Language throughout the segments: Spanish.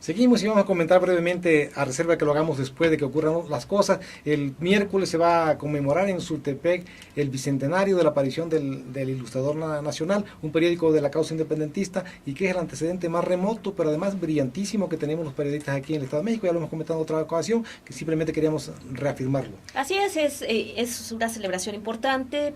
Seguimos y vamos a comentar brevemente, a reserva que lo hagamos después de que ocurran las cosas. El miércoles se va a conmemorar en Sultepec el bicentenario de la aparición del Ilustrador Nacional, un periódico de la causa independentista y que es el antecedente más remoto, pero además brillantísimo que tenemos los periodistas aquí en el Estado de México. Ya lo hemos comentado en otra ocasión, que simplemente queríamos reafirmarlo. Así es una celebración importante.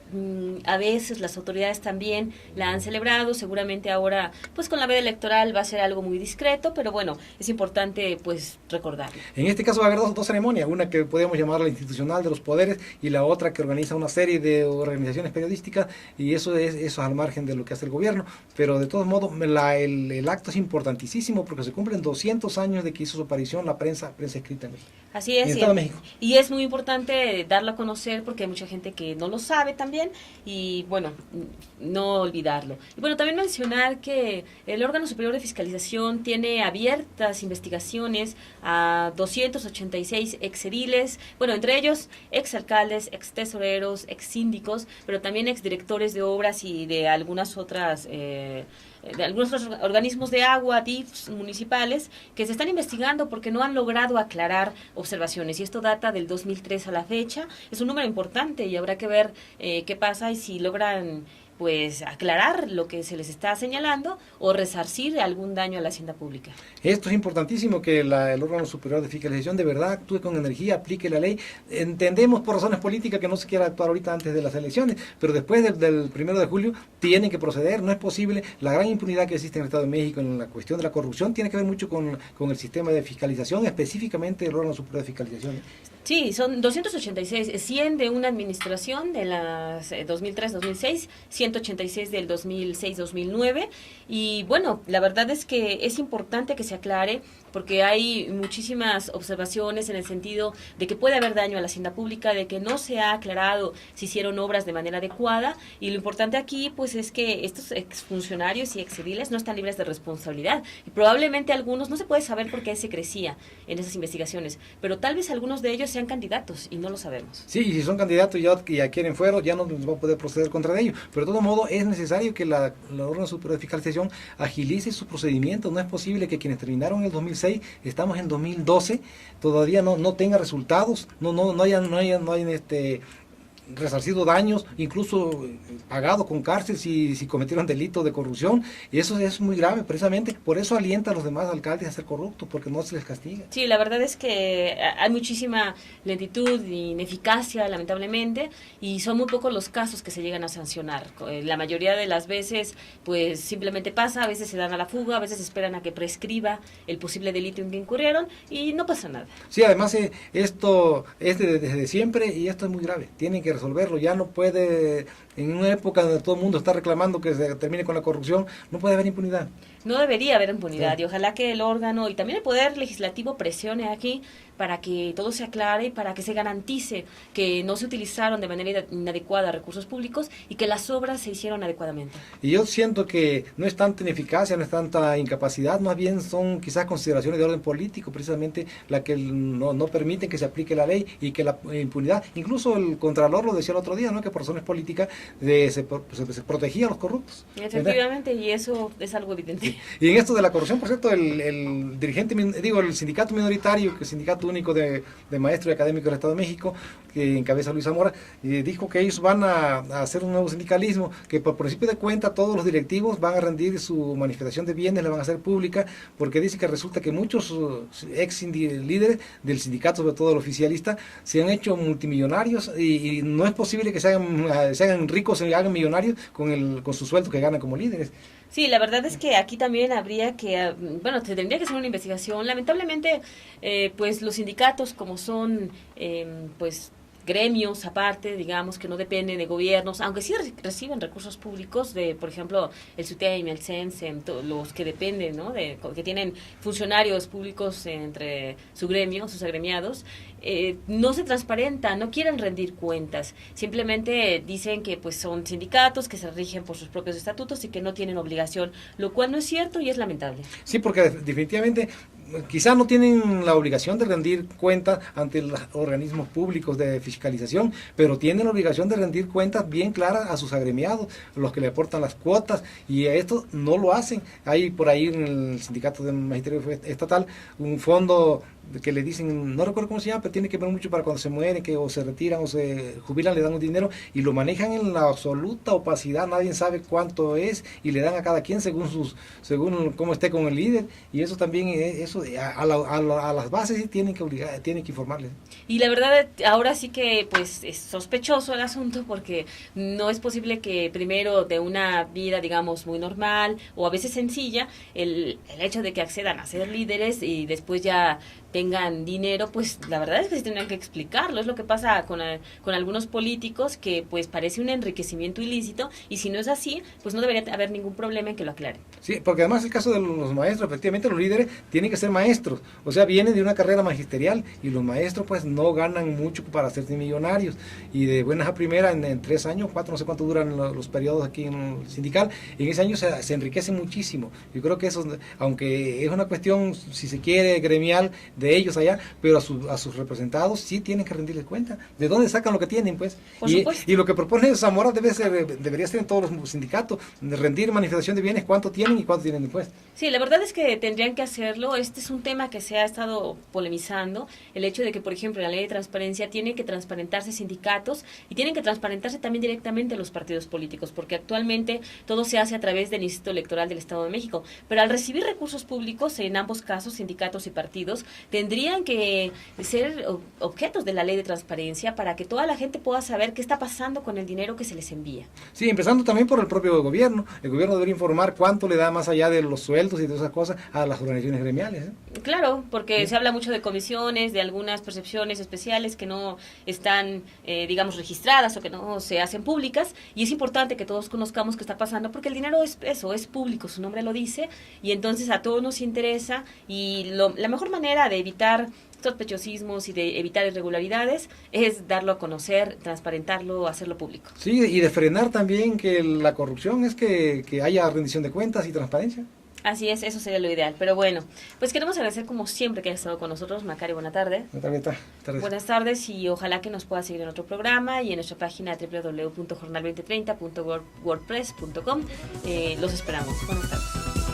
A veces las autoridades también la han celebrado. Seguramente ahora, pues con la veda electoral va a ser algo muy discreto, pero bueno, es importante pues recordarlo. En este caso va a haber dos ceremonias, una que podemos llamar la institucional de los poderes y la otra que organiza una serie de organizaciones periodísticas, y eso es al margen de lo que hace el gobierno, pero de todos modos el acto es importantísimo porque se cumplen 200 años de que hizo su aparición la prensa escrita en México. Así es, en el Estado de México. Y es muy importante darlo a conocer porque hay mucha gente que no lo sabe también y bueno, no olvidarlo. Y bueno, también mencionar que el órgano superior de fiscalización tiene abiertas investigaciones a 286 exediles, bueno, entre ellos exalcaldes, extesoreros, exsíndicos, pero también exdirectores de obras y de algunas otras de algunos otros organismos de agua, DIFs municipales, que se están investigando porque no han logrado aclarar observaciones. Y esto data del 2003 a la fecha. Es un número importante y habrá que ver qué pasa y si logran pues aclarar lo que se les está señalando o resarcir algún daño a la hacienda pública. Esto es importantísimo, que el órgano superior de fiscalización de verdad actúe con energía, aplique la ley. Entendemos por razones políticas que no se quiera actuar ahorita antes de las elecciones, pero después del 1 de julio tienen que proceder. No es posible. La gran impunidad que existe en el Estado de México en la cuestión de la corrupción tiene que ver mucho con el sistema de fiscalización, específicamente el órgano superior de fiscalización. Sí, son 286, 100 de una administración de las 2003-2006, 186 del 2006-2009 y bueno, la verdad es que es importante que se aclare porque hay muchísimas observaciones en el sentido de que puede haber daño a la hacienda pública, de que no se ha aclarado si hicieron obras de manera adecuada y lo importante aquí pues es que estos exfuncionarios y exediles no están libres de responsabilidad y probablemente algunos, no se puede saber por qué se crecía en esas investigaciones, pero tal vez algunos de ellos sean candidatos y no lo sabemos. Sí, y si son candidatos y ya quieren fuero, ya no nos va a poder proceder contra ellos, pero de todo modo es necesario que la órgano superior de fiscalización agilice sus procedimientos. No es posible que quienes terminaron en el 2006, estamos en 2012, todavía no tenga resultados, no hayan resarcido daños, incluso pagado con cárcel si cometieron delitos de corrupción, y eso es muy grave. Precisamente por eso alienta a los demás alcaldes a ser corruptos, porque no se les castiga. Sí, la verdad es que hay muchísima lentitud e ineficacia, lamentablemente, y son muy pocos los casos que se llegan a sancionar. La mayoría de las veces, pues simplemente pasa, a veces se dan a la fuga, a veces esperan a que prescriba el posible delito en que incurrieron y no pasa nada. Sí, además esto es desde siempre y esto es muy grave. Tienen que resolverlo. Ya no puede, en una época donde todo el mundo está reclamando que se termine con la corrupción, no puede haber impunidad. No debería haber impunidad, sí. Y ojalá que el órgano y también el Poder Legislativo presione aquí para que todo se aclare y para que se garantice que no se utilizaron de manera inadecuada recursos públicos y que las obras se hicieron adecuadamente. Y yo siento que no es tanta ineficacia, no es tanta incapacidad, más bien son quizás consideraciones de orden político, precisamente la que no permiten que se aplique la ley y que la impunidad, incluso el Contralor lo decía el otro día, ¿no? Que por razones políticas se protegía a los corruptos. Efectivamente, ¿verdad? Y eso es algo evidente. Sí. Y en esto de la corrupción, por cierto, el sindicato minoritario, que es el sindicato único de maestros y académicos del Estado de México, que encabeza Luis Zamora, dijo que ellos van a hacer un nuevo sindicalismo, que por principio de cuenta todos los directivos van a rendir su manifestación de bienes, la van a hacer pública, porque dice que resulta que muchos ex líderes del sindicato, sobre todo el oficialista, se han hecho multimillonarios y no es posible que se hagan ricos, se hagan millonarios con su sueldo que ganan como líderes. Sí, la verdad es que aquí también habría que, bueno, se tendría que hacer una investigación. Lamentablemente, pues los sindicatos como son, pues gremios aparte, digamos, que no dependen de gobiernos, aunque sí reciben recursos públicos de, por ejemplo, el SUTEM, el CENSEM, los que dependen, ¿no? Que tienen funcionarios públicos entre su gremio, sus agremiados, no se transparentan, no quieren rendir cuentas, simplemente dicen que pues son sindicatos que se rigen por sus propios estatutos y que no tienen obligación, lo cual no es cierto y es lamentable. Sí, porque definitivamente quizás no tienen la obligación de rendir cuentas ante los organismos públicos de fiscalización, pero tienen la obligación de rendir cuentas bien claras a sus agremiados, los que le aportan las cuotas, y esto no lo hacen. Hay por ahí en el sindicato del Magisterio Estatal un fondo que le dicen, no recuerdo cómo se llama, pero tiene que ver mucho para cuando se mueren, que o se retiran o se jubilan, le dan un dinero y lo manejan en la absoluta opacidad, nadie sabe cuánto es y le dan a cada quien según cómo esté con el líder, y eso también, eso a las bases sí tienen que tienen que informarles. Y la verdad, ahora sí que pues es sospechoso el asunto, porque no es posible que primero de una vida, digamos, muy normal o a veces sencilla, el hecho de que accedan a ser líderes y después ya tengan dinero, pues la verdad es que se tendrían que explicarlo. Es lo que pasa con algunos políticos, que pues parece un enriquecimiento ilícito, y si no es así, pues no debería haber ningún problema en que lo aclaren. Sí, porque además el caso de los maestros, efectivamente los líderes tienen que ser maestros, o sea, vienen de una carrera magisterial, y los maestros pues no ganan mucho para hacerse millonarios, y de buenas a primeras en 3 años, 4, no sé cuánto duran los periodos aquí en el sindical, en ese año se enriquece muchísimo. Yo creo que eso, aunque es una cuestión, si se quiere, gremial, de ellos allá, pero a sus representados sí tienen que rendirles cuenta de dónde sacan lo que tienen, pues. Y lo que propone Zamora debería ser en todos los sindicatos, de rendir manifestación de bienes, cuánto tienen y cuánto tienen después. Sí, la verdad es que tendrían que hacerlo. Este es un tema que se ha estado polemizando, el hecho de que, por ejemplo, la ley de transparencia tiene que transparentarse sindicatos y tienen que transparentarse también directamente los partidos políticos, porque actualmente todo se hace a través del Instituto Electoral del Estado de México, pero al recibir recursos públicos, en ambos casos, sindicatos y partidos, tendrían que ser objetos de la ley de transparencia para que toda la gente pueda saber qué está pasando con el dinero que se les envía. Sí, empezando también por el propio gobierno. El gobierno debería informar cuánto le da, más allá de los sueldos y de esas cosas, a las organizaciones gremiales, ¿eh? Claro, porque se habla mucho de comisiones, de algunas percepciones especiales que no están, digamos, registradas o que no se hacen públicas, y es importante que todos conozcamos qué está pasando, porque el dinero es eso, es público, su nombre lo dice, y entonces a todos nos interesa, y la mejor manera de evitar sospechosismos y de evitar irregularidades es darlo a conocer, transparentarlo, hacerlo público. Sí, y de frenar también que la corrupción, es que haya rendición de cuentas y transparencia. Así es, eso sería lo ideal. Pero bueno, pues queremos agradecer como siempre que hayas estado con nosotros. Macario, buena tarde. Buenas tardes, y ojalá que nos puedas seguir en otro programa y en nuestra página www.jornal2030.wordpress.com. Los esperamos. Buenas tardes.